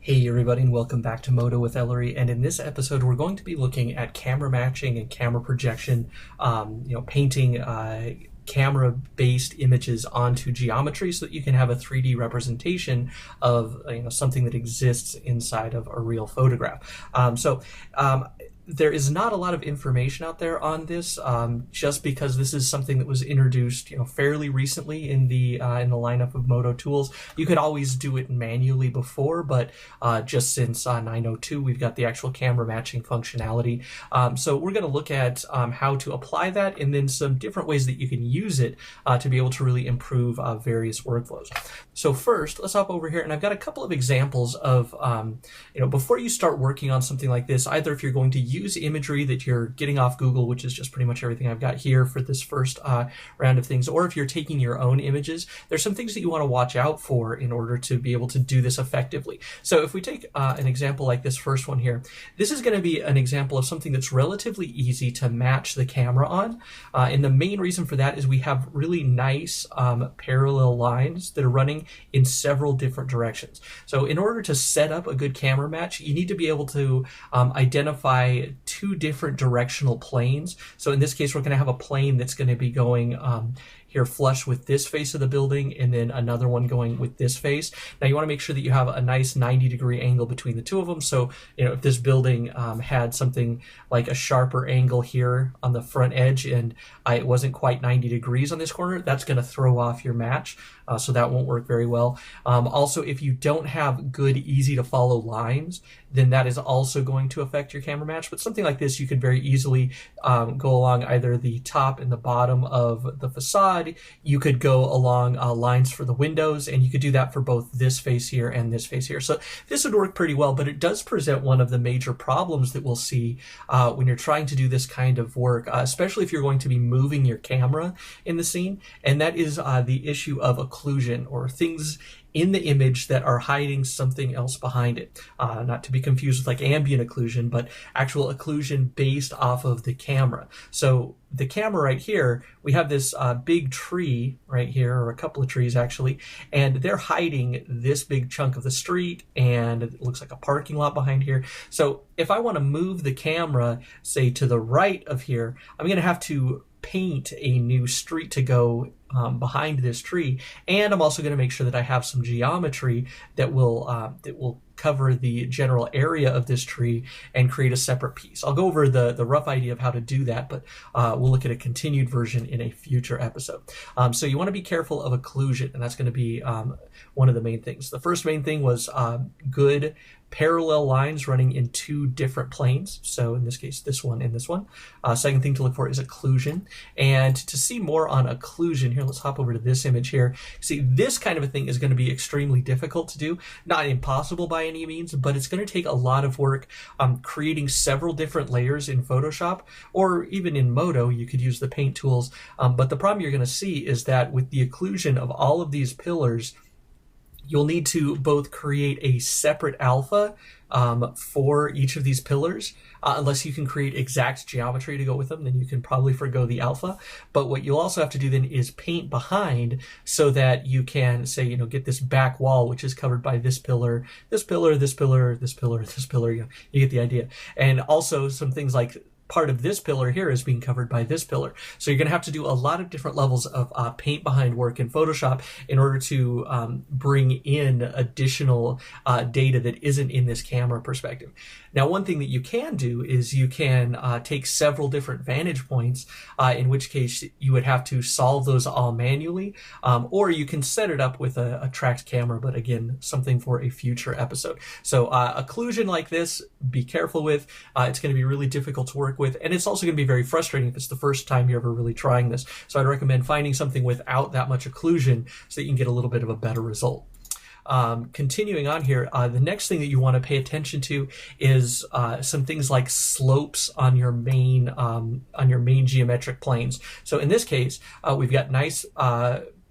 Hey everybody, and welcome back to Modo with Ellery. And in this episode, we're going to be looking at camera matching and camera projection, painting camera-based images onto geometry so that you can have a 3D representation of something that exists inside of a real photograph. There is not a lot of information out there on this, just because this is something that was introduced, fairly recently in the lineup of Modo tools. You could always do it manually before, but just since 902, we've got the actual camera matching functionality. So we're going to look at how to apply that, and then some different ways that you can use it to be able to really improve various workflows. So first, let's hop over here, and I've got a couple of examples of, before you start working on something like this, either if you're going to use imagery that you're getting off Google, which is just pretty much everything I've got here for this first round of things, or if you're taking your own images, there's some things that you want to watch out for in order to be able to do this effectively. So if we take an example like this first one here, this is going to be an example of something that's relatively easy to match the camera on. And the main reason for that is we have really nice parallel lines that are running in several different directions. So in order to set up a good camera match, you need to be able to identify two different directional planes. So in this case, we're going to have a plane that's going to be going here flush with this face of the building, and then another one going with this face. Now you want to make sure that you have a nice 90-degree angle between the two of them. So if this building had something like a sharper angle here on the front edge and it wasn't quite 90 degrees on this corner, that's going to throw off your match. So that won't work very well. Also, if you don't have good, easy to follow lines, then that is also going to affect your camera match. But something like this, you could very easily go along either the top and the bottom of the facade. You could go along lines for the windows, and you could do that for both this face here and this face here. So this would work pretty well, but it does present one of the major problems that we'll see when you're trying to do this kind of work, especially if you're going to be moving your camera in the scene, and that is the issue of occlusion, or things in the image that are hiding something else behind it. Not to be confused with like ambient occlusion, but actual occlusion based off of the camera. So the camera right here, we have this big tree right here, or a couple of trees actually, and they're hiding this big chunk of the street, and it looks like a parking lot behind here. So if I want to move the camera, say to the right of here, I'm going to have to paint a new street to go behind this tree, and I'm also going to make sure that I have some geometry that will cover the general area of this tree and create a separate piece. I'll go over the rough idea of how to do that, but we'll look at a continued version in a future episode. So you want to be careful of occlusion, and that's going to be one of the main things. The first main thing was good parallel lines running in two different planes. So in this case, this one and this one. Second thing to look for is occlusion. And to see more on occlusion, here, let's hop over to this image here. See, this kind of a thing is going to be extremely difficult to do. Not impossible by any means, but it's going to take a lot of work creating several different layers in Photoshop, or even in Modo, you could use the paint tools. But the problem you're going to see is that with the occlusion of all of these pillars, you'll need to both create a separate alpha for each of these pillars. Unless you can create exact geometry to go with them, then you can probably forgo the alpha. But what you'll also have to do then is paint behind, so that you can say, get this back wall, which is covered by this pillar, this pillar, this pillar, this pillar, this pillar. You get the idea. And also some things like part of this pillar here is being covered by this pillar. So you're going to have to do a lot of different levels of paint behind work in Photoshop in order to bring in additional data that isn't in this camera perspective. Now, one thing that you can do is you can take several different vantage points, in which case you would have to solve those all manually, or you can set it up with a tracked camera, but again, something for a future episode. So occlusion like this, be careful with. It's going to be really difficult to work with, and it's also going to be very frustrating if it's the first time you're ever really trying this. So I'd recommend finding something without that much occlusion so that you can get a little bit of a better result. Continuing on here, the next thing that you want to pay attention to is some things like slopes on your main geometric planes. So in this case, we've got nice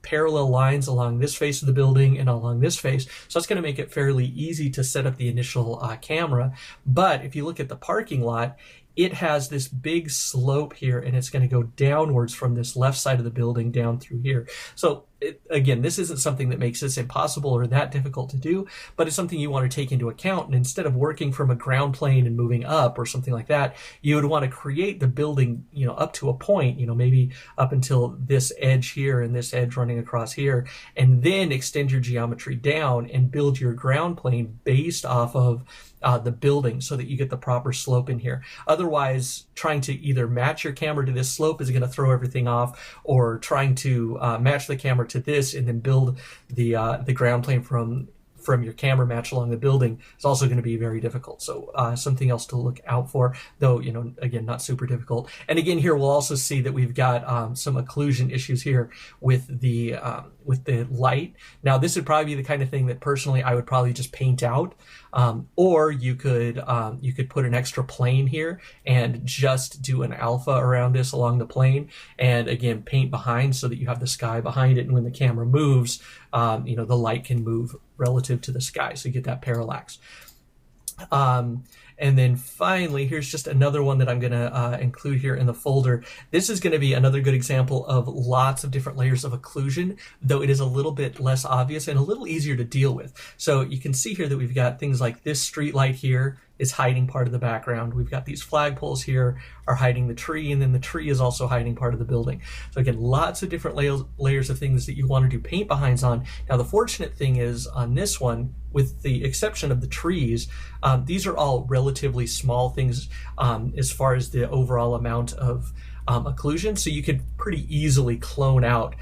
parallel lines along this face of the building and along this face. So that's going to make it fairly easy to set up the initial camera. But if you look at the parking lot, it has this big slope here, and it's going to go downwards from this left side of the building down through here. So again, this isn't something that makes this impossible or that difficult to do, but it's something you want to take into account. And instead of working from a ground plane and moving up or something like that, you would want to create the building, up to a point, maybe up until this edge here and this edge running across here, and then extend your geometry down and build your ground plane based off of the building so that you get the proper slope in here. Otherwise, trying to either match your camera to this slope is going to throw everything off, or trying to match the camera to this and then build the ground plane from your camera match along the building is also going to be very difficult. So something else to look out for, though, again, not super difficult. And again, here we'll also see that we've got some occlusion issues here with the light. Now, this would probably be the kind of thing that personally I would probably just paint out, or you could put an extra plane here and just do an alpha around this along the plane, and again, paint behind so that you have the sky behind it, and when the camera moves, the light can move relative to the sky, so you get that parallax. And then finally, here's just another one that I'm going to include here in the folder. This is going to be another good example of lots of different layers of occlusion, though it is a little bit less obvious and a little easier to deal with. So you can see here that we've got things like this street light here is hiding part of the background. We've got these flagpoles here are hiding the tree, and then the tree is also hiding part of the building. So again, lots of different layers of things that you want to do paint behinds on. Now, the fortunate thing is on this one, with the exception of the trees, these are all relatively small things as far as the overall amount of occlusion. So you could pretty easily clone out,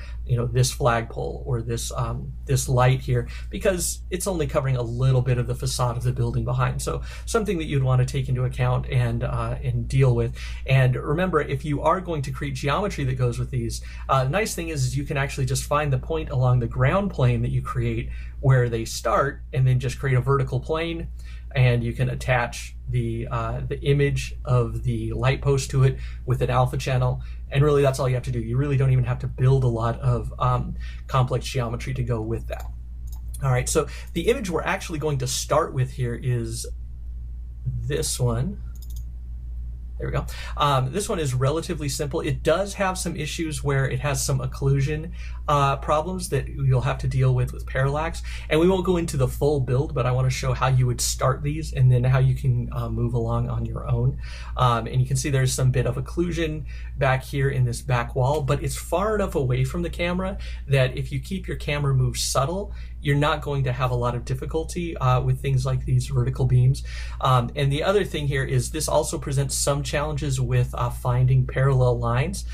this flagpole or this light here, because it's only covering a little bit of the facade of the building behind. So something that you'd want to take into account and deal with. And remember, if you are going to create geometry that goes with these, the nice thing is you can actually just find the point along the ground plane that you create where they start, and then just create a vertical plane, and you can attach the image of the light post to it with an alpha channel, and really that's all you have to do. You really don't even have to build a lot of complex geometry to go with that. All right, so the image we're actually going to start with here is this one. There we go. This one is relatively simple. It does have some issues where it has some occlusion problems that you'll have to deal with parallax. And we won't go into the full build, but I want to show how you would start these and then how you can move along on your own. And you can see there's some bit of occlusion back here in this back wall, but it's far enough away from the camera that if you keep your camera move subtle, you're not going to have a lot of difficulty with things like these vertical beams. And the other thing here is this also presents some challenges with finding parallel lines,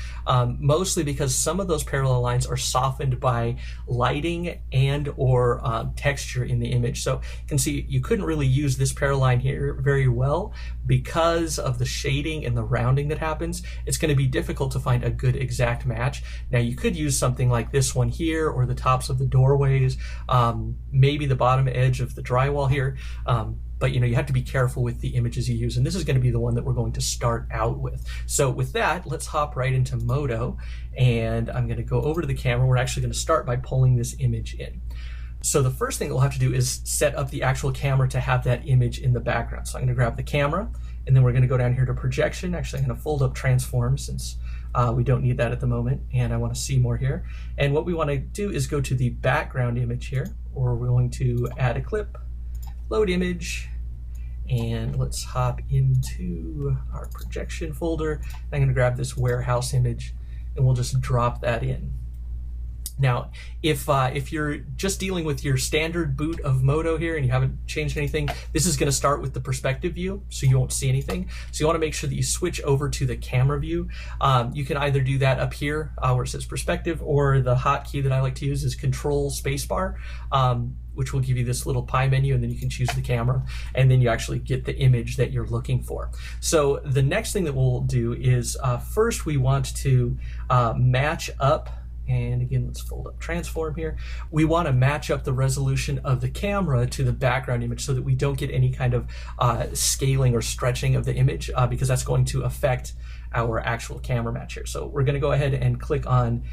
mostly because some of those parallel lines are softened by lighting and or texture in the image. So you can see you couldn't really use this parallel line here very well because of the shading and the rounding that happens. It's going to be difficult to find a good exact match. Now you could use something like this one here, or the tops of the doorways, maybe the bottom edge of the drywall here, but you have to be careful with the images you use, and this is going to be the one that we're going to start out with. So with that, let's hop right into Modo, and I'm going to go over to the camera. We're actually going to start by pulling this image in. So the first thing we'll have to do is set up the actual camera to have that image in the background. So I'm going to grab the camera, and then we're going to go down here to projection. Actually, I'm going to fold up transform since we don't need that at the moment, and I want to see more here. And what we want to do is go to the background image here, or we're going to add a clip, load image, and let's hop into our projection folder. I'm going to grab this warehouse image, and we'll just drop that in. Now, if you're just dealing with your standard boot of Modo here and you haven't changed anything, this is going to start with the perspective view, so you won't see anything. So you want to make sure that you switch over to the camera view. You can either do that up here where it says perspective, or the hotkey that I like to use is Control Spacebar, which will give you this little pie menu, and then you can choose the camera, and then you actually get the image that you're looking for. So the next thing that we'll do is first we want to match up. And again, let's fold up transform here. We want to match up the resolution of the camera to the background image so that we don't get any kind of scaling or stretching of the image, because that's going to affect our actual camera match here. So we're going to go ahead and click on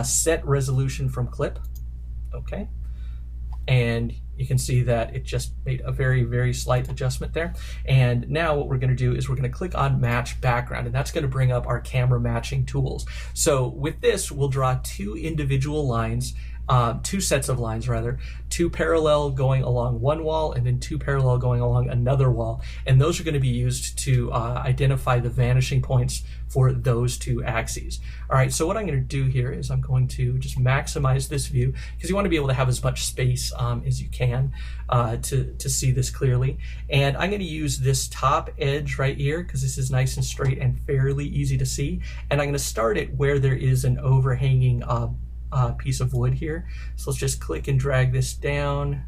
set resolution from clip. Okay. And you can see that it just made a very, very slight adjustment there. And now what we're going to do is we're going to click on match background, and that's going to bring up our camera matching tools. So with this, we'll draw two individual lines, two sets of lines rather, two parallel going along one wall and then two parallel going along another wall. And those are going to be used to identify the vanishing points for those two axes. All right, so what I'm going to do here is I'm going to just maximize this view, because you want to be able to have as much space as you can to see this clearly. And I'm going to use this top edge right here, because this is nice and straight and fairly easy to see. And I'm going to start it where there is an overhanging piece of wood here. So let's just click and drag this down.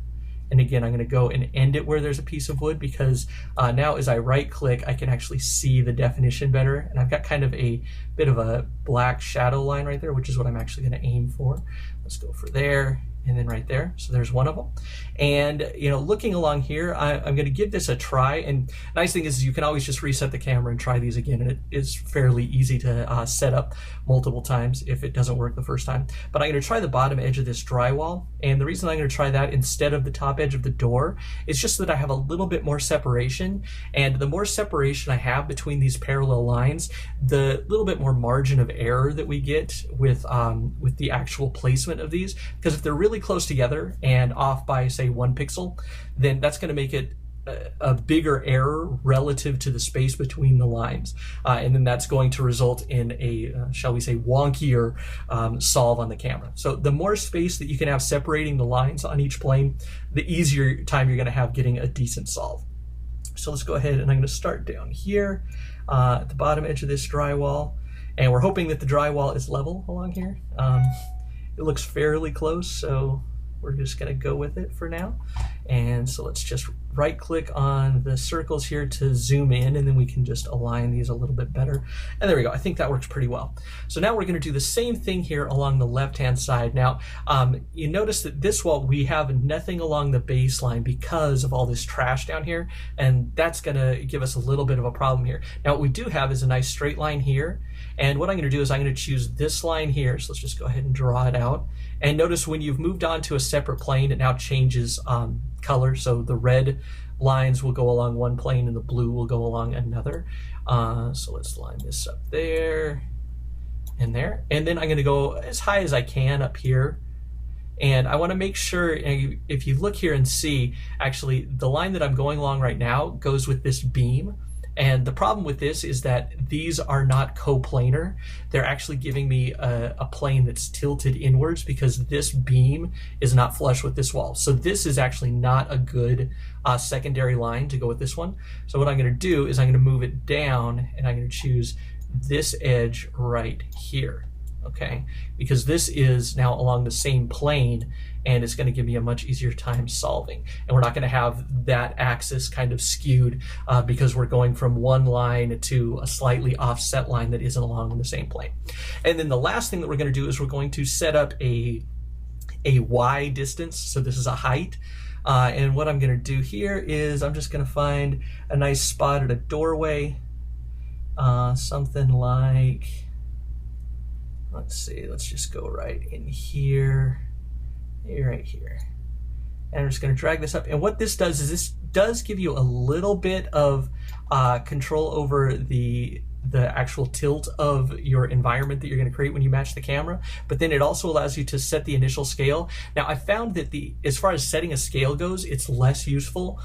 And again, I'm going to go and end it where there's a piece of wood, because now as I right click, I can actually see the definition better. And I've got kind of a bit of a black shadow line right there, which is what I'm actually going to aim for. Let's go for there. And then right there, so there's one of them. And looking along here, I'm going to give this a try. And nice thing is you can always just reset the camera and try these again, and it is fairly easy to set up multiple times if it doesn't work the first time. But I'm going to try the bottom edge of this drywall, and the reason I'm going to try that instead of the top edge of the door is just that I have a little bit more separation, and the more separation I have between these parallel lines, the little bit more margin of error that we get with the actual placement of these. Because if they're really close together and off by, say, 1 pixel, then that's going to make it a bigger error relative to the space between the lines. And then that's going to result in a, shall we say, wonkier solve on the camera. So the more space that you can have separating the lines on each plane, the easier time you're going to have getting a decent solve. So let's go ahead, and I'm going to start down here at the bottom edge of this drywall. And we're hoping that the drywall is level along here. It looks fairly close, so we're just going to go with it for now. And so let's just right click on the circles here to zoom in, and then we can just align these a little bit better. And there we go. I think that works pretty well. So now we're going to do the same thing here along the left-hand side. Now, you notice that this wall, we have nothing along the baseline because of all this trash down here, and that's going to give us a little bit of a problem here. Now, what we do have is a nice straight line here, and what I'm going to do is I'm going to choose this line here. So let's just go ahead and draw it out. And notice when you've moved on to a separate plane, it now changes color. So the red lines will go along one plane and the blue will go along another. So let's line this up there and there. And then I'm going to go as high as I can up here. And I want to make sure, if you look here and see, actually the line that I'm going along right now goes with this beam. And the problem with this is that these are not coplanar. They're actually giving me a plane that's tilted inwards because this beam is not flush with this wall. So this is actually not a good secondary line to go with this one. So what I'm going to do is I'm going to move it down, and I'm going to choose this edge right here. Okay, because this is now along the same plane, and it's going to give me a much easier time solving. And we're not going to have that axis kind of skewed because we're going from one line to a slightly offset line that isn't along the same plane. And then the last thing that we're going to do is we're going to set up a Y distance. So this is a height. And what I'm going to do here is I'm just going to find a nice spot at a doorway, something like, let's see, let's just go right in here, right here. And I'm just going to drag this up. And what this does is this does give you a little bit of control over the actual tilt of your environment that you're going to create when you match the camera, but then it also allows you to set the initial scale. Now, I found that as far as setting a scale goes, it's less useful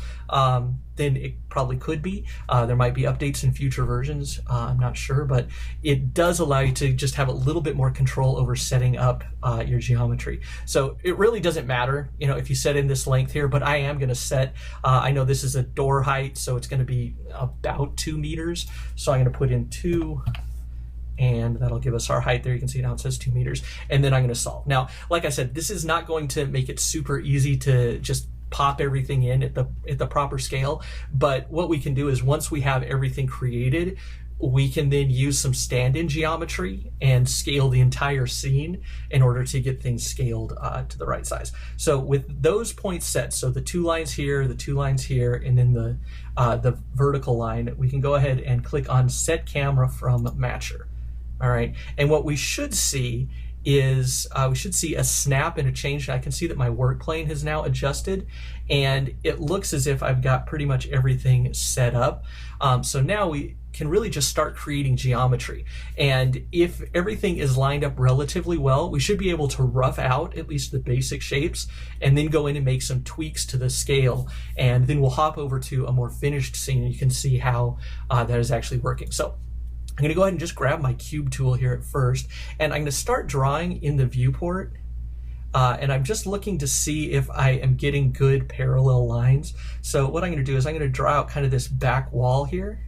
than it probably could be. There might be updates in future versions, I'm not sure, but it does allow you to just have a little bit more control over setting up your geometry. So it really doesn't matter, if you set in this length here, but I am going to set, I know this is a door height, so it's going to be about 2 meters. So I'm going to put in 2, and that'll give us our height there. You can see now it says 2 meters, and then I'm going to solve. Now, like I said, this is not going to make it super easy to just pop everything in at the proper scale, but what we can do is once we have everything created, we can then use some stand-in geometry and scale the entire scene in order to get things scaled to the right size. So with those points set, so the 2 lines here, the 2 lines here, and then the vertical line, we can go ahead and click on Set Camera from Matcher. All right, and what we should see is we should see a snap and a change. I can see that my work plane has now adjusted, and it looks as if I've got pretty much everything set up. So now we can really just start creating geometry. And if everything is lined up relatively well, we should be able to rough out at least the basic shapes and then go in and make some tweaks to the scale. And then we'll hop over to a more finished scene and you can see how that is actually working. So I'm going to go ahead and just grab my cube tool here at first, and I'm going to start drawing in the viewport. And I'm just looking to see if I am getting good parallel lines. So what I'm going to do is I'm going to draw out kind of this back wall here.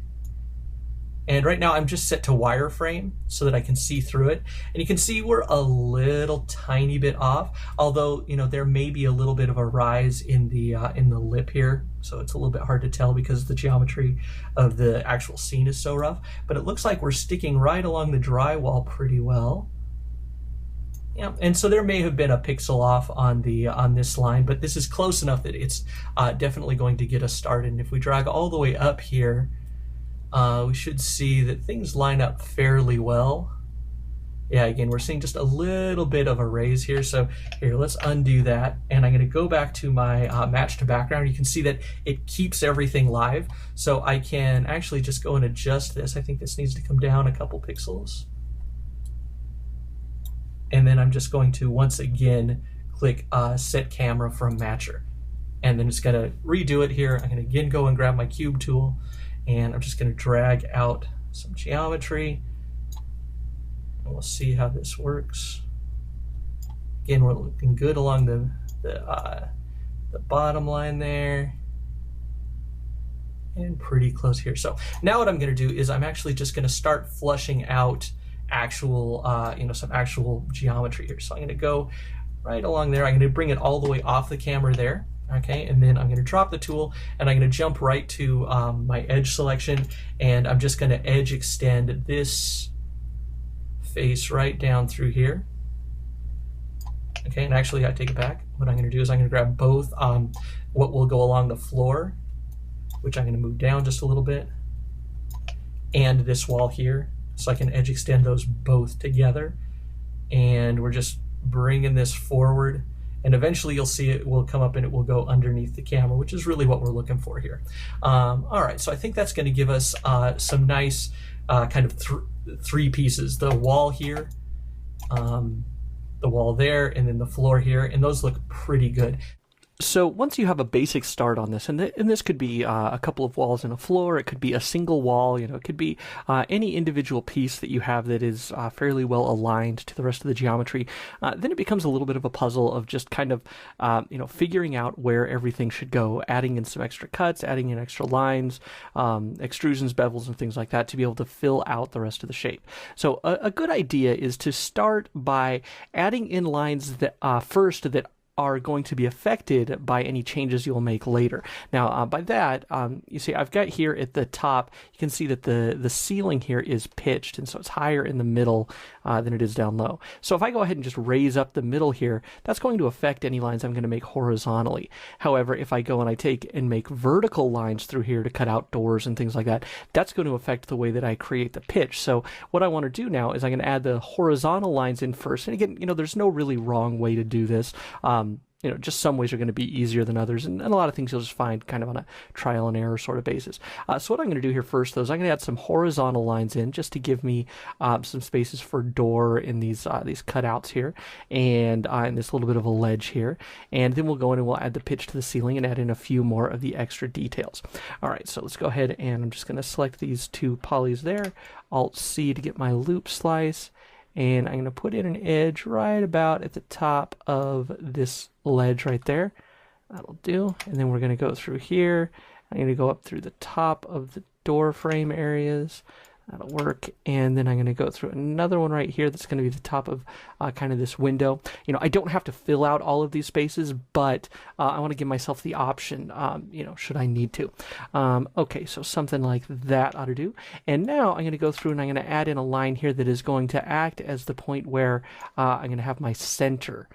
And right now I'm just set to wireframe so that I can see through it. And you can see we're a little tiny bit off, although, you know, there may be a little bit of a rise in the lip here. So it's a little bit hard to tell because the geometry of the actual scene is so rough. But it looks like we're sticking right along the drywall pretty well. Yeah, and so there may have been a pixel off on this line, but this is close enough that it's definitely going to get us started. And if we drag all the way up here, we should see that things line up fairly well. Yeah, again, we're seeing just a little bit of a raise here. So here, let's undo that. And I'm going to go back to my match to background. You can see that it keeps everything live. So I can actually just go and adjust this. I think this needs to come down a couple pixels. And then I'm just going to once again click set camera from matcher. And then it's going to redo it here. I'm going to again go and grab my cube tool. And I'm just going to drag out some geometry. And we'll see how this works. Again, we're looking good along the bottom line there. And pretty close here. So now what I'm going to do is I'm actually just going to start flushing out actual, some actual geometry here. So I'm going to go right along there. I'm going to bring it all the way off the camera there. Okay, and then I'm going to drop the tool and I'm going to jump right to my edge selection, and I'm just going to edge extend this face right down through here. Okay, and actually I take it back. What I'm going to do is I'm going to grab both what will go along the floor, which I'm going to move down just a little bit, and this wall here, so I can edge extend those both together. And we're just bringing this forward. And eventually you'll see it will come up and it will go underneath the camera, which is really what we're looking for here. All right, so I think that's going to give us some nice kind of three pieces. The wall here, the wall there, and then the floor here, and those look pretty good. So once you have a basic start on this, and this could be a couple of walls and a floor, it could be a single wall, it could be any individual piece that you have that is fairly well aligned to the rest of the geometry, then it becomes a little bit of a puzzle of just kind of, figuring out where everything should go, adding in some extra cuts, adding in extra lines, extrusions, bevels, and things like that to be able to fill out the rest of the shape. So a good idea is to start by adding in lines that first that are going to be affected by any changes you'll make later. Now, by that, you see I've got here at the top, you can see that the ceiling here is pitched, and so it's higher in the middle than it is down low. So if I go ahead and just raise up the middle here, that's going to affect any lines I'm going to make horizontally. However, if I go and I take and make vertical lines through here to cut out doors and things like that, that's going to affect the way that I create the pitch. So what I want to do now is I'm going to add the horizontal lines in first. And again, there's no really wrong way to do this. Just some ways are going to be easier than others, and a lot of things you'll just find kind of on a trial and error sort of basis. So what I'm going to do here first, though, is I'm going to add some horizontal lines in just to give me some spaces for door in these cutouts here, and this little bit of a ledge here. And then we'll go in and we'll add the pitch to the ceiling and add in a few more of the extra details. All right, so let's go ahead and I'm just going to select these two polys there, Alt-C to get my loop slice. And I'm going to put in an edge right about at the top of this ledge right there. That'll do. And then we're going to go through here. I'm going to go up through the top of the door frame areas. That'll work. And then I'm going to go through another one right here that's going to be the top of kind of this window. I don't have to fill out all of these spaces, but I want to give myself the option, should I need to. Okay, so something like that ought to do. And now I'm going to go through and I'm going to add in a line here that is going to act as the point where I'm going to have my center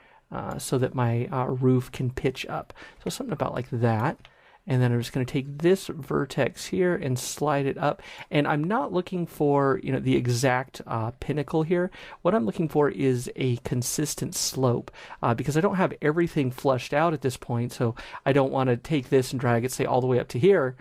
so that my roof can pitch up. So something about like that. And then I'm just going to take this vertex here and slide it up. And I'm not looking for, you know, the exact pinnacle here. What I'm looking for is a consistent slope because I don't have everything flushed out at this point. So I don't want to take this and drag it, say, all the way up to here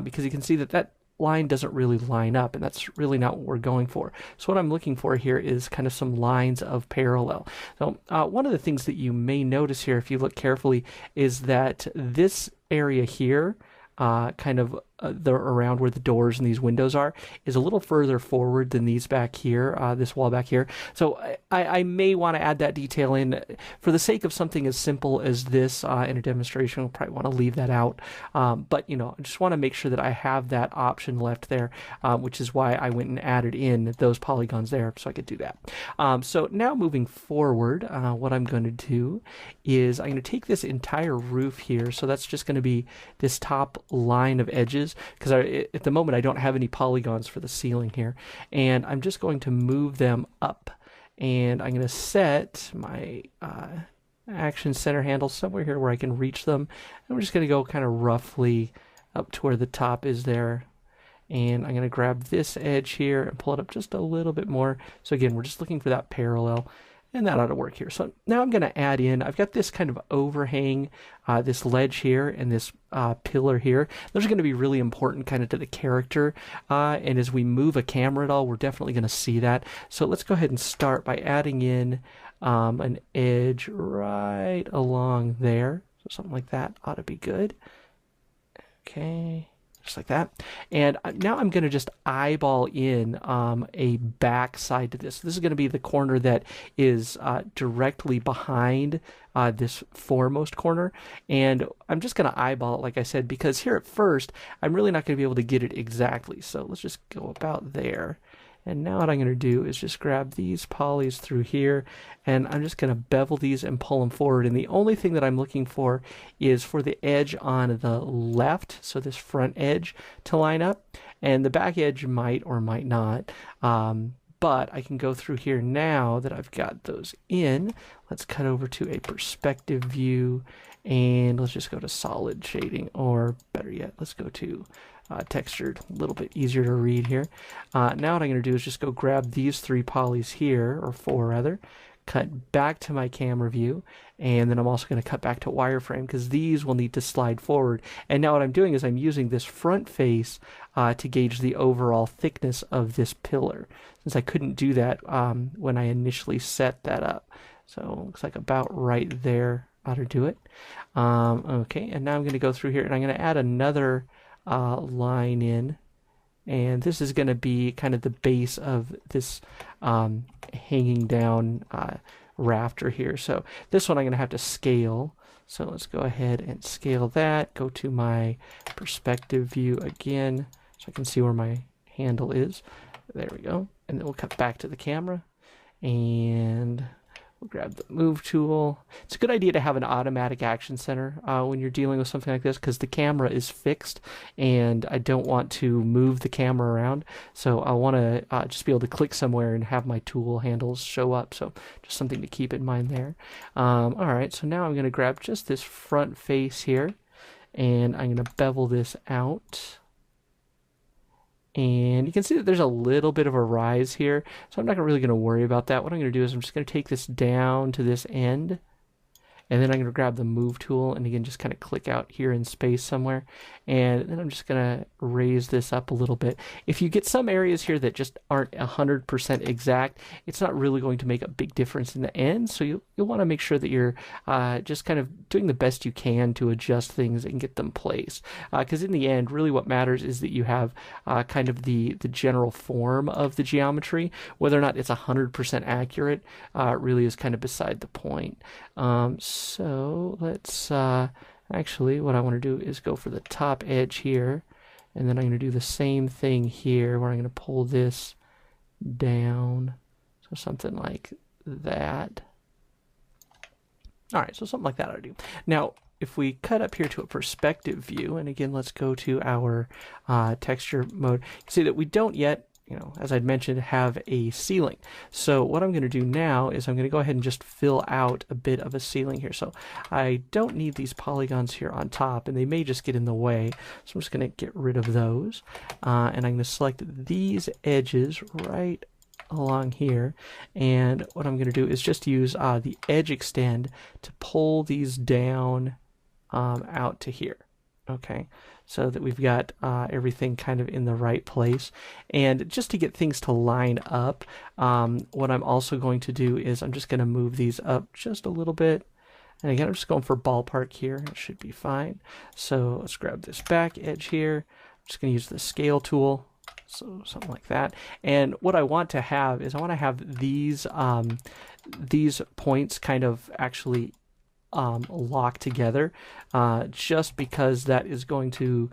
because you can see that that line doesn't really line up, and that's really not what we're going for. So what I'm looking for here is kind of some lines of parallel. So one of the things that you may notice here, if you look carefully, is that this area here, kind of around where the doors and these windows are, is a little further forward than these back here, this wall back here. So I may want to add that detail in. For the sake of something as simple as this in a demonstration, we'll probably want to leave that out. But, you know, I just want to make sure that I have that option left there, which is why I went and added in those polygons there so I could do that. So now moving forward, what I'm going to do is I'm going to take this entire roof here. So that's just going to be this top line of edges, because at the moment I don't have any polygons for the ceiling here, and I'm just going to move them up, and I'm going to set my action center handle somewhere here where I can reach them, and we're just going to go kind of roughly up to where the top is there, and I'm going to grab this edge here and pull it up just a little bit more. So again, we're just looking for that parallel, and that ought to work here. So now I'm going to add in, I've got this kind of overhang, this ledge here and this pillar here. Those are going to be really important kind of to the character. And as we move a camera at all, we're definitely going to see that. So let's go ahead and start by adding in an edge right along there. So something like that ought to be good. Okay. Just like that. And now I'm going to just eyeball in a back side to this. This is going to be the corner that is directly behind this foremost corner. And I'm just going to eyeball it, like I said, because here at first, I'm really not going to be able to get it exactly. So let's just go about there. And now what I'm going to do is just grab these polys through here, and I'm just going to bevel these and pull them forward. And the only thing that I'm looking for is for the edge on the left, so this front edge, to line up, and the back edge might or might not. But I can go through here now that I've got those in. Let's cut over to a perspective view, and let's just go to solid shading, or better yet, let's go to textured, a little bit easier to read here. Now what I'm going to do is just go grab these 3 polys here, or 4 rather, cut back to my camera view, and then I'm also going to cut back to wireframe because these will need to slide forward. And now what I'm doing is I'm using this front face to gauge the overall thickness of this pillar, since I couldn't do that when I initially set that up. So it looks like about right there ought to do it. Okay, and now I'm going to go through here and I'm going to add another line in, and this is going to be kind of the base of this hanging down rafter here. So this one I'm going to have to scale. So let's go ahead and scale that. Go to my perspective view again so I can see where my handle is. There we go. And then we'll cut back to the camera, and we'll grab the move tool. It's a good idea to have an automatic action center when you're dealing with something like this, because the camera is fixed and I don't want to move the camera around. So I want to just be able to click somewhere and have my tool handles show up. So just something to keep in mind there. All right, so now I'm going to grab just this front face here, and I'm going to bevel this out. And you can see that there's a little bit of a rise here, so I'm not really going to worry about that. What I'm going to do is I'm just going to take this down to this end, and then I'm going to grab the move tool and again just kind of click out here in space somewhere, and then I'm just going to raise this up a little bit. If you get some areas here that just aren't 100% exact, it's not really going to make a big difference in the end, so you'll want to make sure that you're just kind of doing the best you can to adjust things and get them placed, because in the end really what matters is that you have kind of the general form of the geometry. Whether or not it's 100% accurate really is kind of beside the point. So let's actually, what I want to do is go for the top edge here, and then I'm going to do the same thing here where I'm going to pull this down, so something like that. All right, so something like that I do. Now if we cut up here to a perspective view, and again let's go to our texture mode, you see that we don't yet as I'd mentioned, have a ceiling. So what I'm going to do now is I'm going to go ahead and just fill out a bit of a ceiling here. So I don't need these polygons here on top, and they may just get in the way. So I'm just going to get rid of those. And I'm going to select these edges right along here. And what I'm going to do is just use the edge extend to pull these down out to here. Okay, so that we've got everything kind of in the right place. And just to get things to line up, what I'm also going to do is I'm just going to move these up just a little bit. And again, I'm just going for ballpark here. It should be fine. So let's grab this back edge here. I'm just going to use the scale tool. So something like that. And what I want to have is I want to have these points kind of actually lock together, just because that is going to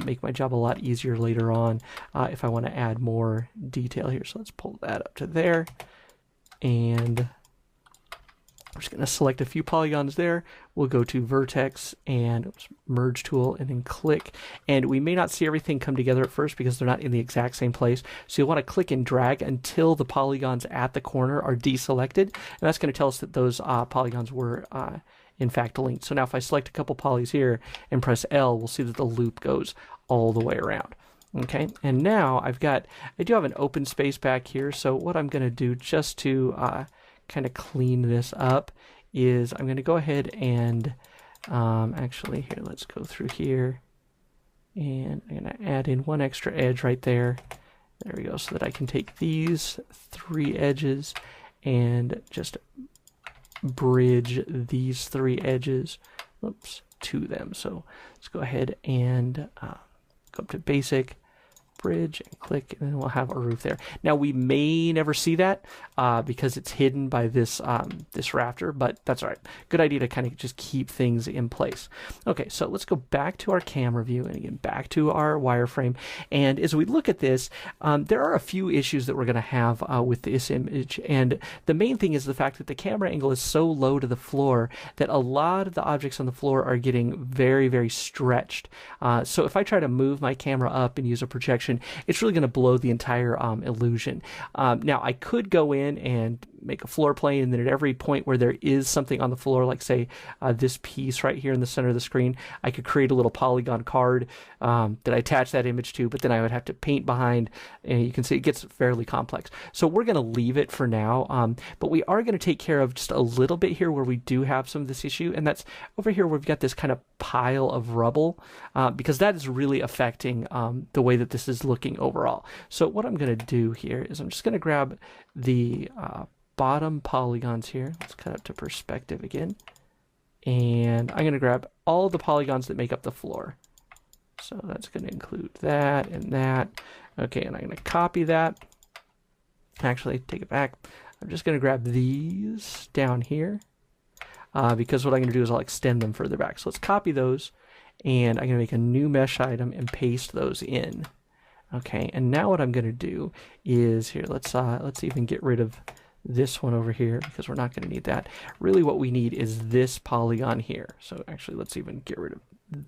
make my job a lot easier later on if I want to add more detail here. So let's pull that up to there, and I'm just going to select a few polygons there. We'll go to vertex and merge tool and then click. And we may not see everything come together at first because they're not in the exact same place. So you'll want to click and drag until the polygons at the corner are deselected. And that's going to tell us that those polygons were in fact linked. So now if I select a couple polys here and press L, we'll see that the loop goes all the way around. Okay, and now I do have an open space back here. So what I'm going to do just to kind of clean this up is I'm going to go ahead and actually here, let's go through here, and I'm going to add in one extra edge right there. There we go, so that I can take these 3 edges and just bridge these 3 edges, to them. So let's go ahead and go up to basic, bridge, and click, and then we'll have a roof there. Now we may never see that because it's hidden by this this rafter, but that's all right. Good idea to kind of just keep things in place. Okay, so let's go back to our camera view and again back to our wireframe. And as we look at this, there are a few issues that we're going to have with this image. And the main thing is the fact that the camera angle is so low to the floor that a lot of the objects on the floor are getting very, very stretched. So if I try to move my camera up and use a projection, it's really going to blow the entire illusion. Now I could go in and make a floor plane, and then at every point where there is something on the floor, like say this piece right here in the center of the screen, I could create a little polygon card that I attach that image to, but then I would have to paint behind, and you can see it gets fairly complex. So we're going to leave it for now, but we are going to take care of just a little bit here where we do have some of this issue, and that's over here where we've got this kind of pile of rubble, because that is really affecting the way that this is looking overall. So what I'm going to do here is I'm just going to grab the bottom polygons here. Let's cut up to perspective again. And I'm going to grab all the polygons that make up the floor. So that's going to include that and that. Okay, and I'm going to copy that. Actually, take it back. I'm just going to grab these down here because what I'm going to do is I'll extend them further back. So let's copy those, and I'm going to make a new mesh item and paste those in. Okay, and now what I'm going to do is here, let's even get rid of this one over here because we're not going to need that. Really what we need is this polygon here. So actually let's even get rid of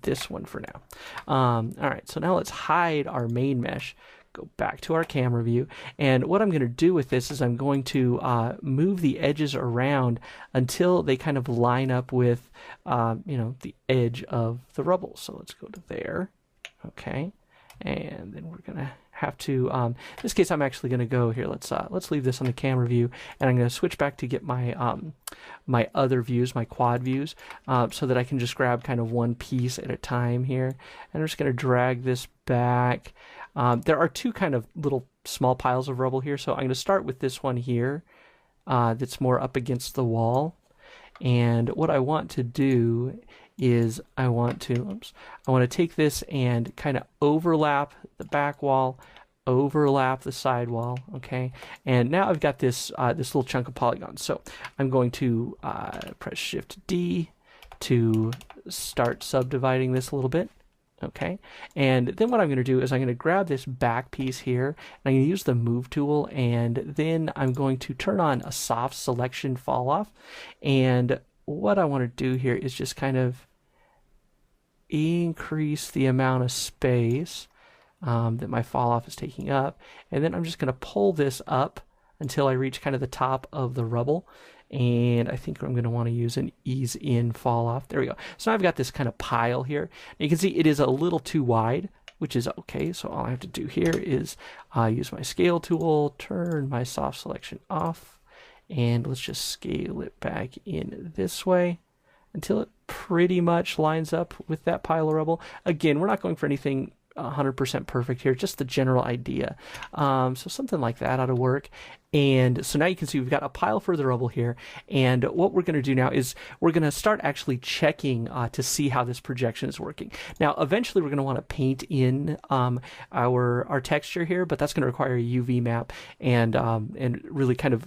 this one for now. All right, so now let's hide our main mesh, go back to our camera view, and what I'm going to do with this is I'm going to move the edges around until they kind of line up with the edge of the rubble. So let's go to there. Okay, and then we're going to have to, in this case, I'm actually going to go here. Let's leave this on the camera view, and I'm going to switch back to get my my other views, my quad views, so that I can just grab kind of one piece at a time here. And I'm just going to drag this back. There are 2 kind of little small piles of rubble here, so I'm going to start with this one here that's more up against the wall. And what I want to do is I want to take this and kind of overlap the back wall, overlap the side wall, okay? And now I've got this this little chunk of polygons. So I'm going to press Shift D to start subdividing this a little bit, okay? And then what I'm going to do is I'm going to grab this back piece here, and I'm going to use the Move tool, and then I'm going to turn on a soft selection fall off. And what I want to do here is just kind of increase the amount of space that my fall off is taking up. And then I'm just going to pull this up until I reach kind of the top of the rubble. And I think I'm going to want to use an ease in fall off. There we go. So now I've got this kind of pile here. And you can see it is a little too wide, which is okay. So all I have to do here is use my scale tool, turn my soft selection off, and let's just scale it back in this way until it pretty much lines up with that pile of rubble. Again, we're not going for anything 100% perfect here, just the general idea. So something like that ought to work. And so now you can see we've got a pile for the rubble here. And what we're going to do now is we're going to start actually checking to see how this projection is working. Now, eventually we're going to want to paint in our texture here, but that's going to require a UV map and really kind of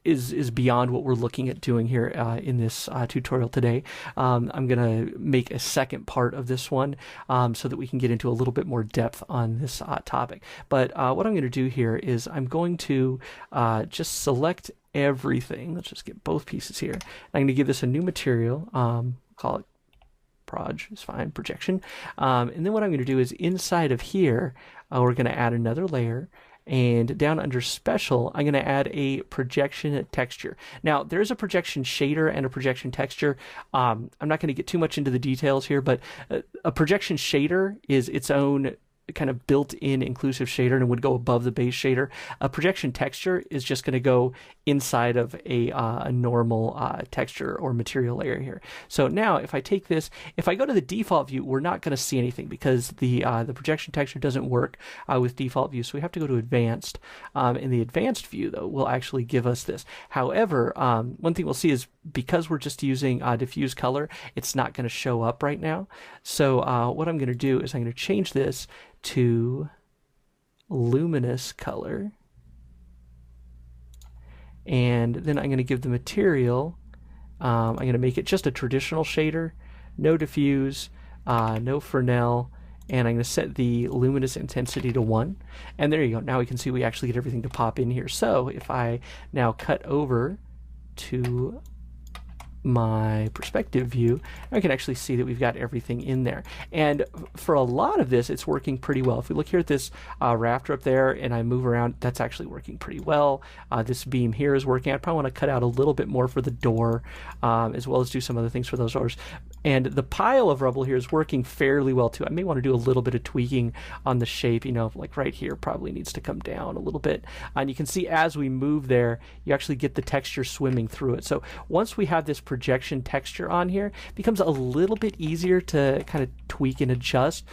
is beyond what we're looking at doing here in this tutorial today. I'm going to make a second part of this one so that we can get into a little bit more depth on this topic. But what I'm going to do here is I'm going to just select everything. Let's just get both pieces here. I'm going to give this a new material. Call it proj, is fine, projection. And then what I'm going to do is inside of here, we're going to add another layer. And down under special, I'm going to add a projection texture. Now, there's a projection shader and a projection texture. I'm not going to get too much into the details here, but a projection shader is its own kind of built-in inclusive shader and would go above the base shader. A projection texture is just going to go inside of a normal texture or material layer here. So now if I take this, if I go to the default view, we're not going to see anything because the projection texture doesn't work with default view. So we have to go to advanced. In the advanced view, though, will actually give us this. However, one thing we'll see is because we're just using diffuse color, it's not going to show up right now. So what I'm going to do is I'm going to change this to luminous color, and then I'm going to give the material, I'm going to make it just a traditional shader, no diffuse, no Fresnel, and I'm going to set the luminous intensity to 1, and there you go. Now we can see we actually get everything to pop in here. So if I now cut over to my perspective view, I can actually see that we've got everything in there. And for a lot of this, it's working pretty well. If we look here at this rafter up there and I move around, that's actually working pretty well. This beam here is working. I probably want to cut out a little bit more for the door, as well as do some other things for those doors. And the pile of rubble here is working fairly well too. I may want to do a little bit of tweaking on the shape, you know, like right here probably needs to come down a little bit. And you can see as we move there, you actually get the texture swimming through it. So once we have this projection texture on here, it becomes a little bit easier to kind of tweak and adjust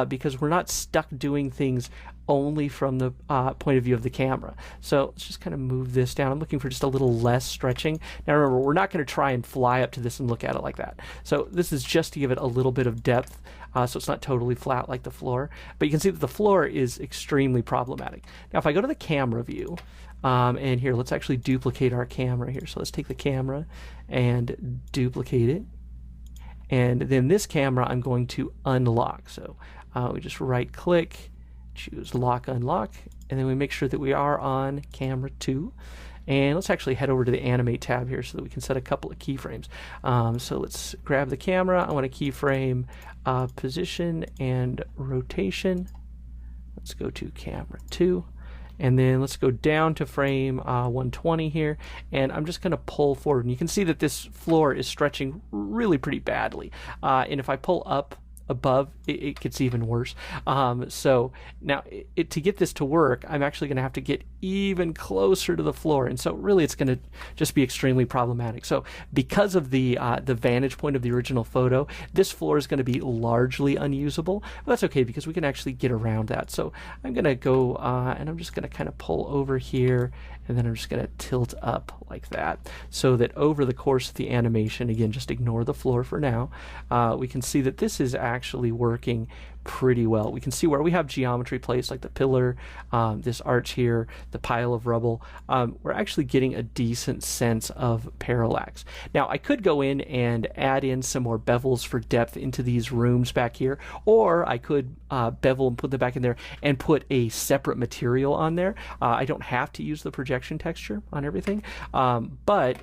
because we're not stuck doing things only from the point of view of the camera. So let's just kind of move this down. I'm looking for just a little less stretching. Now remember, we're not going to try and fly up to this and look at it like that. So this is just to give it a little bit of depth so it's not totally flat like the floor. But you can see that the floor is extremely problematic. Now if I go to the camera view, and here, let's actually duplicate our camera here. So let's take the camera and duplicate it. And then this camera I'm going to unlock. So we just right click, choose lock, unlock, and then we make sure that we are on camera 2. And let's actually head over to the animate tab here so that we can set a couple of keyframes. So let's grab the camera. I want to keyframe position and rotation. Let's go to camera 2. And then let's go down to frame 120 here, and I'm just going to pull forward. And you can see that this floor is stretching really pretty badly. And if I pull up above, it gets even worse. So now to get this to work, I'm actually going to have to get even closer to the floor, and so really it's going to just be extremely problematic. So because of the vantage point of the original photo, this floor is going to be largely unusable, but that's okay because we can actually get around that. So I'm going to go and I'm just going to kind of pull over here, and then I'm just going to tilt up like that so that over the course of the animation, again, just ignore the floor for now, we can see that this is actually working pretty well. We can see where we have geometry placed, like the pillar, this arch here, the pile of rubble. We're actually getting a decent sense of parallax. Now, I could go in and add in some more bevels for depth into these rooms back here, or I could bevel and put them back in there and put a separate material on there. I don't have to use the projection texture on everything, but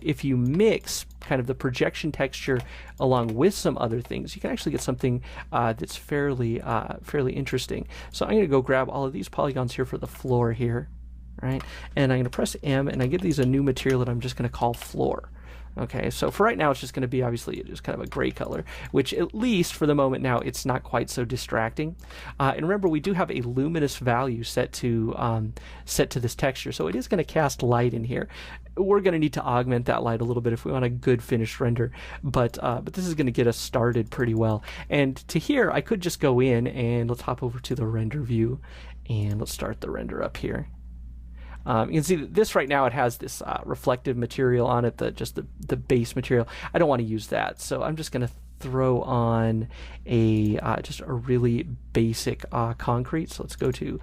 if you mix kind of the projection texture along with some other things, you can actually get something that's fairly interesting. So I'm going to go grab all of these polygons here for the floor here, right? And I'm going to press M, and I give these a new material that I'm just going to call floor. Okay, so for right now, it's just going to be obviously just kind of a gray color, which at least for the moment now, it's not quite so distracting. And remember, we do have a luminous value set to this texture, so it is going to cast light in here. We're going to need to augment that light a little bit if we want a good finished render, but this is going to get us started pretty well. And to here, I could just go in and let's hop over to the render view, and let's start the render up here. You can see that this right now, it has this reflective material on it, just the base material. I don't want to use that, so I'm just going to throw on just a really basic concrete. So let's go to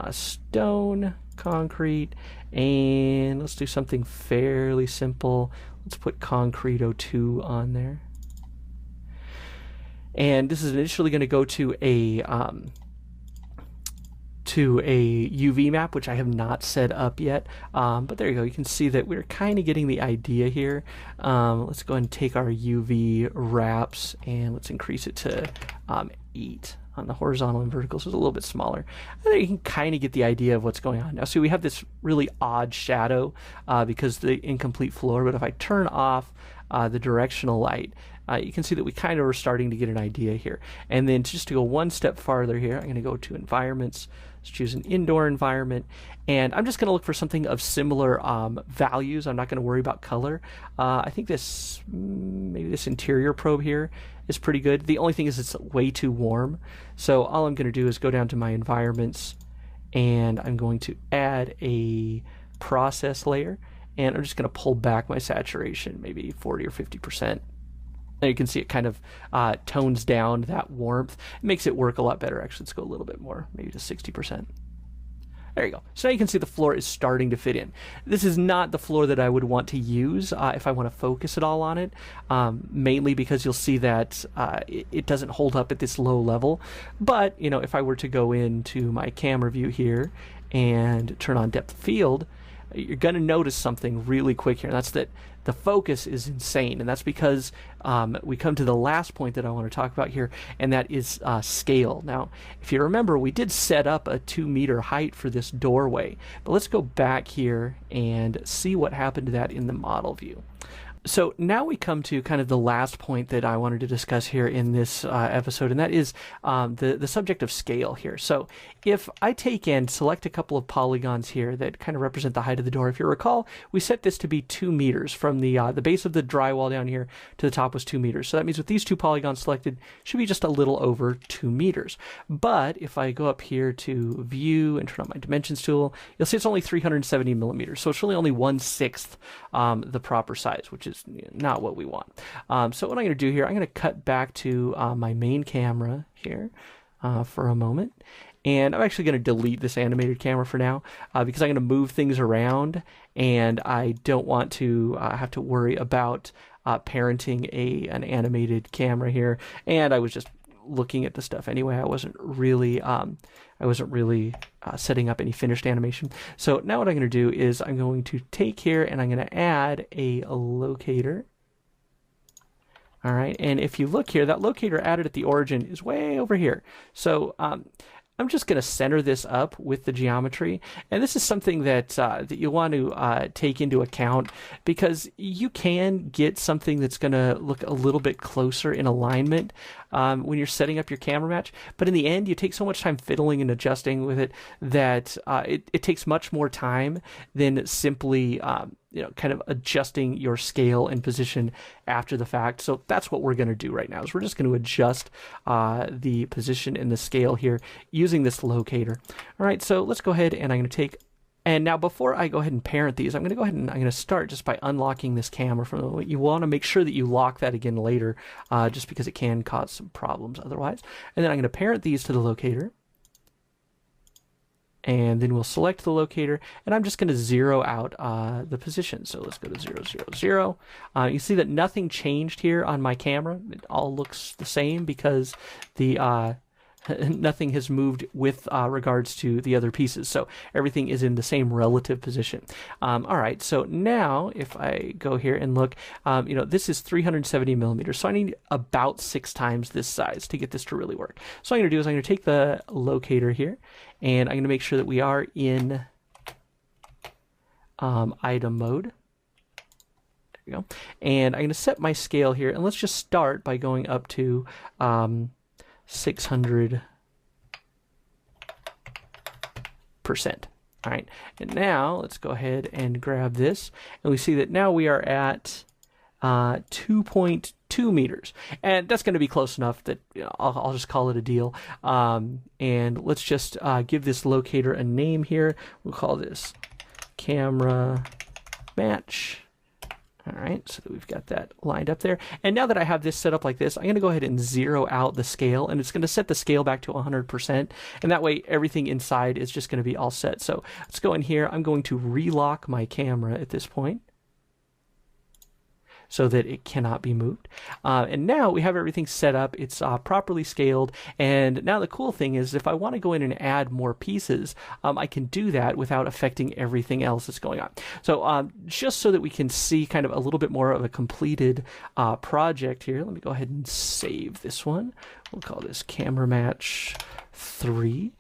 stone concrete, and let's do something fairly simple. Let's put concrete 02 on there. And this is initially going to go to a UV map, which I have not set up yet, but there you go. You can see that we're kind of getting the idea here. Let's go ahead and take our UV wraps and let's increase it to 8 on the horizontal and vertical, so it's a little bit smaller. And there you can kind of get the idea of what's going on. Now, see, we have this really odd shadow because the incomplete floor, but if I turn off the directional light, you can see that we kind of are starting to get an idea here. And then just to go one step farther here, I'm going to go to environments. Let's choose an indoor environment, and I'm just going to look for something of similar values. I'm not going to worry about color. I think maybe this interior probe here is pretty good. The only thing is it's way too warm. So all I'm going to do is go down to my environments, and I'm going to add a process layer, and I'm just going to pull back my saturation, maybe 40 or 50%. There you can see it kind of tones down that warmth. It makes it work a lot better. Actually, let's go a little bit more, maybe to 60%. There you go. So now you can see the floor is starting to fit in. This is not the floor that I would want to use if I want to focus it all on it, mainly because you'll see that it doesn't hold up at this low level. But, you know, if I were to go into my camera view here and turn on depth of field, you're going to notice something really quick here, and that's that the focus is insane, and that's because we come to the last point that I want to talk about here, and that is scale. Now, if you remember, we did set up a 2-meter height for this doorway, but let's go back here and see what happened to that in the model view. So now we come to kind of the last point that I wanted to discuss here in this episode, and that is the subject of scale here. So if I take and select a couple of polygons here that kind of represent the height of the door, if you recall, we set this to be 2 meters from the base of the drywall down here to the top was 2 meters. So that means with these 2 polygons selected, should be just a little over 2 meters. But if I go up here to view and turn on my dimensions tool, you'll see it's only 370 millimeters. So it's really only 1/6 the proper size, which is not what we want. So what I'm going to do here, I'm going to cut back to my main camera here for a moment. And I'm actually going to delete this animated camera for now because I'm going to move things around, and I don't want to have to worry about parenting an animated camera here. And I was just looking at the stuff anyway. I wasn't really setting up any finished animation. So now what I'm going to do is I'm going to take here and I'm going to add a locator. All right, and if you look here, that locator added at the origin is way over here. So I'm just going to center this up with the geometry, and this is something that that you want to take into account, because you can get something that's going to look a little bit closer in alignment when you're setting up your camera match. But in the end, you take so much time fiddling and adjusting with it that it takes much more time than simply kind of adjusting your scale and position after the fact. So that's what we're going to do right now, is we're just going to adjust the position and the scale here using this locator. All right, so let's go ahead and I'm going to take, and now before I go ahead and parent these, I'm going to go ahead and I'm going to start just by unlocking this camera from the moment. You want to make sure that you lock that again later, just because it can cause some problems otherwise. And then I'm going to parent these to the locator. And then we'll select the locator, and I'm just going to zero out the position. So let's go to 0, 0, 0. You see that nothing changed here on my camera. It all looks the same because the nothing has moved with regards to the other pieces. So everything is in the same relative position. All right, so now if I go here and look, this is 370 millimeters. So I need about 6 times this size to get this to really work. So what I'm going to do is I'm going to take the locator here, and I'm going to make sure that we are in item mode. There we go. And I'm going to set my scale here, and let's just start by going up to 600%. All right, and now let's go ahead and grab this, and we see that now we are at 2.2 meters, and that's going to be close enough that I'll just call it a deal. And let's just give this locator a name here. We'll call this camera match. All right, so that we've got that lined up there. And now that I have this set up like this, I'm going to go ahead and zero out the scale, and it's going to set the scale back to 100%. And that way, everything inside is just going to be all set. So let's go in here. I'm going to relock my camera at this point so that it cannot be moved. And now we have everything set up. It's properly scaled. And now the cool thing is if I want to go in and add more pieces, I can do that without affecting everything else that's going on. So just so that we can see kind of a little bit more of a completed project here, let me go ahead and save this one. We'll call this Camera Match 3.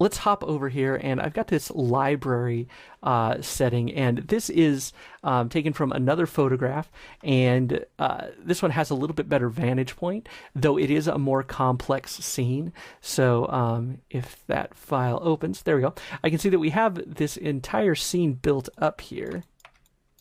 Let's hop over here, and I've got this library setting, and this is taken from another photograph, and this one has a little bit better vantage point, though it is a more complex scene. So if that file opens, there we go. I can see that we have this entire scene built up here,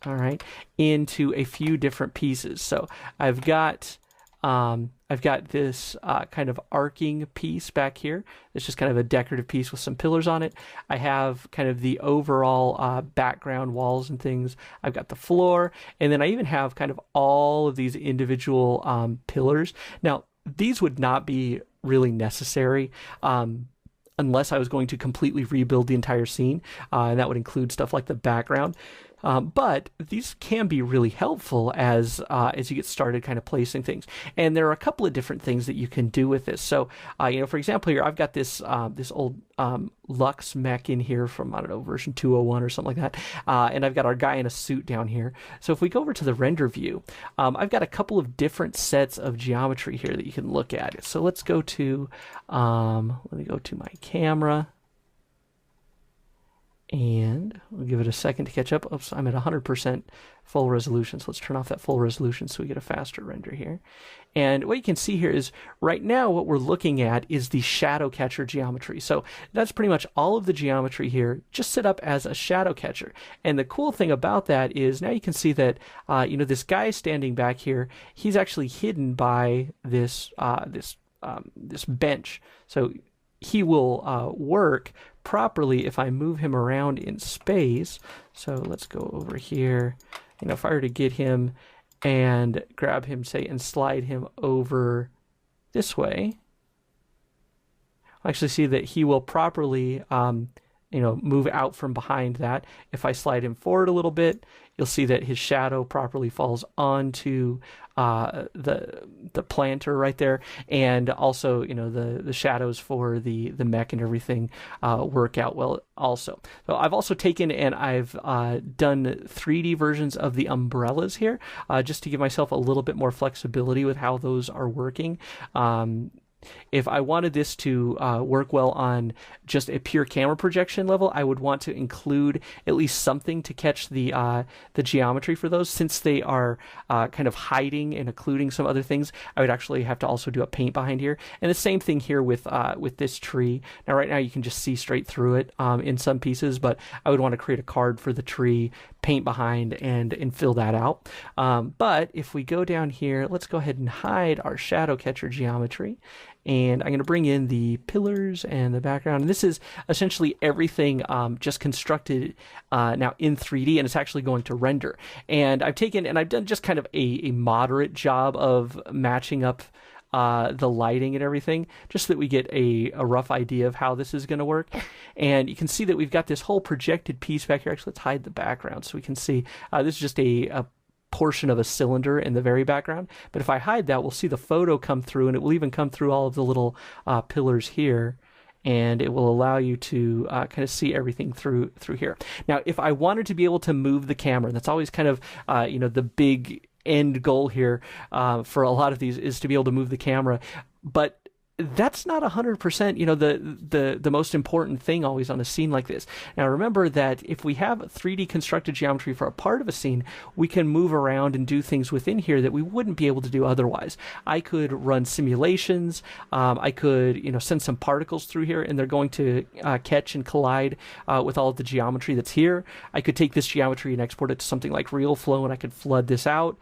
all right, into a few different pieces. So I've got this kind of arcing piece back here. It's just kind of a decorative piece with some pillars on it. I have kind of the overall background walls and things. I've got the floor, and then I even have kind of all of these individual pillars. Now, these would not be really necessary unless I was going to completely rebuild the entire scene, and that would include stuff like the background. But these can be really helpful as you get started kind of placing things. And there are a couple of different things that you can do with this. So, for example, here I've got this this old Lux mech in here from, I don't know, version 201 or something like that. And I've got our guy in a suit down here. So if we go over to the render view, I've got a couple of different sets of geometry here that you can look at. So let's go to, let me go to my camera. And we'll give it a second to catch up. Oops, I'm at 100% full resolution. So let's turn off that full resolution so we get a faster render here. And what you can see here is right now what we're looking at is the shadow catcher geometry. So that's pretty much all of the geometry here just set up as a shadow catcher. And the cool thing about that is now you can see that this guy standing back here, he's actually hidden by this this bench. So he will work properly if I move him around in space. So let's go over here. If I were to get him and grab him, say, and slide him over this way, I'll actually see that he will properly move out from behind that. If I slide him forward a little bit, you'll see that his shadow properly falls onto the planter right there, and also the shadows for the mech and everything work out well also. So I've also taken and I've done 3D versions of the umbrellas here just to give myself a little bit more flexibility with how those are working. If I wanted this to work well on just a pure camera projection level, I would want to include at least something to catch the geometry for those. Since they are kind of hiding and occluding some other things, I would actually have to also do a paint behind here. And the same thing here with this tree. Now, right now you can just see straight through it in some pieces, but I would want to create a card for the tree, paint behind, and fill that out. But if we go down here, let's go ahead and hide our shadow catcher geometry. And I'm going to bring in the pillars and the background. And this is essentially everything just constructed now in 3D, and it's actually going to render. And I've taken and I've done just kind of a moderate job of matching up the lighting and everything, just so that we get a rough idea of how this is going to work. And you can see that we've got this whole projected piece back here. Actually, let's hide the background so we can see. This is just a portion of a cylinder in the very background. But if I hide that, we'll see the photo come through, and it will even come through all of the little pillars here. And it will allow you to kind of see everything through here. Now, if I wanted to be able to move the camera, that's always kind of the big end goal here for a lot of these, is to be able to move the camera. But that's not 100%, the most important thing always on a scene like this. Now remember that if we have 3D constructed geometry for a part of a scene, we can move around and do things within here that we wouldn't be able to do otherwise. I could run simulations, I could send some particles through here, and they're going to catch and collide with all of the geometry that's here. I could take this geometry and export it to something like RealFlow, and I could flood this out.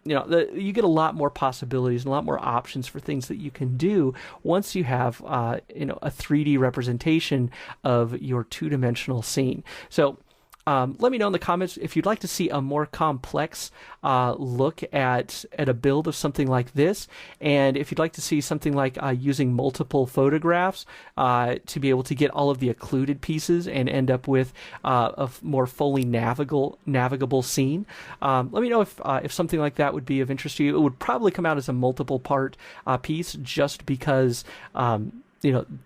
You get a lot more possibilities and a lot more options for things that you can do once you have, a 3D representation of your two-dimensional scene. So let me know in the comments if you'd like to see a more complex look at a build of something like this, and if you'd like to see something like using multiple photographs to be able to get all of the occluded pieces and end up with a more fully navigable scene. Let me know if something like that would be of interest to you. It would probably come out as a multiple part piece, just because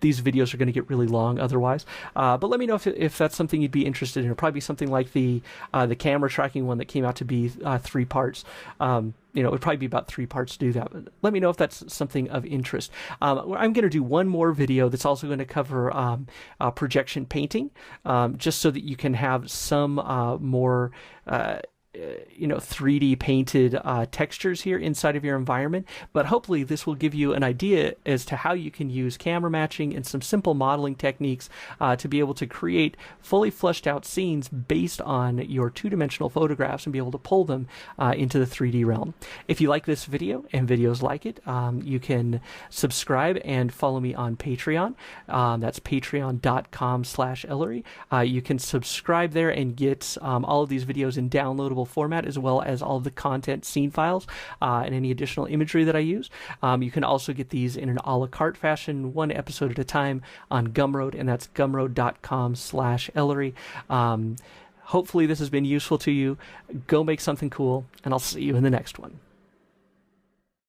these videos are going to get really long otherwise. But let me know if that's something you'd be interested in. It'll probably be something like the camera tracking one that came out to be 3 parts. It would probably be about 3 parts to do that. But let me know if that's something of interest. I'm going to do one more video that's also going to cover projection painting, just so that you can have some more 3D painted textures here inside of your environment. But hopefully this will give you an idea as to how you can use camera matching and some simple modeling techniques to be able to create fully fleshed out scenes based on your two-dimensional photographs and be able to pull them into the 3D realm. If you like this video and videos like it, you can subscribe and follow me on Patreon. That's patreon.com/Ellery. You can subscribe there and get all of these videos in downloadable format, as well as all of the content scene files and any additional imagery that I use. You can also get these in an a la carte fashion, 1 episode at a time, on Gumroad, and that's gumroad.com/Ellery. Hopefully this has been useful to you. Go make something cool, and I'll see you in the next one.